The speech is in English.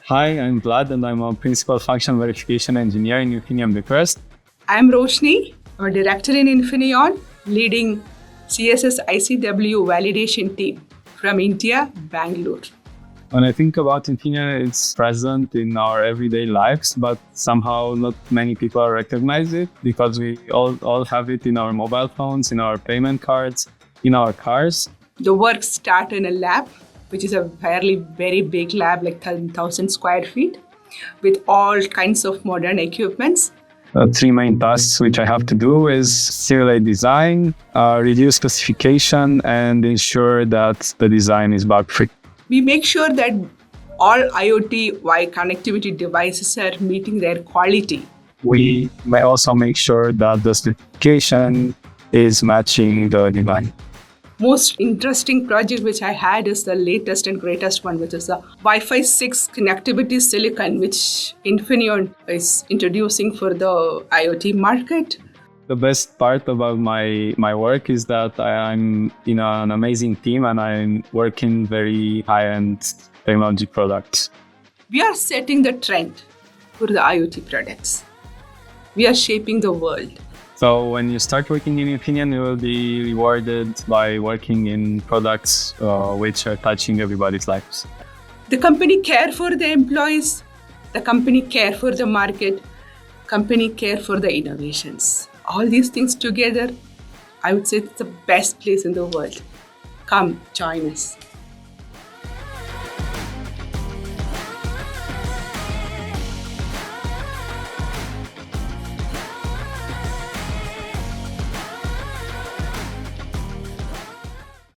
Hi, I'm Vlad, and I'm a Principal Function Verification Engineer in Infineon Bucharest. I'm Roshni, I'm a director in Infineon, leading CSS ICW validation team from India, Bangalore. When I think about Infineon, it's present in our everyday lives, but somehow not many people recognize it because we all have it in our mobile phones, in our payment cards, in our cars. The work starts in a lab, which is a fairly very big lab, like 1,000 square feet, with all kinds of modern equipments. Three main tasks which I have to do is simulate design, review specification, and ensure that the design is bug-free. We make sure that all IoT Wi connectivity devices are meeting their quality. We may also make sure that the specification is matching the design. Most interesting project which I had is the latest and greatest one, which is the Wi-Fi 6 connectivity silicon, which Infineon is introducing for the IoT market. The best part about my work is that I'm in an amazing team and I'm working very high-end technology products. We are setting the trend for the IoT products. We are shaping the world. So when you start working in Infineon, you will be rewarded by working in products which are touching everybody's lives. The company care for the employees, the company care for the market, company care for the innovations. All these things together, I would say it's the best place in the world. Come, join us.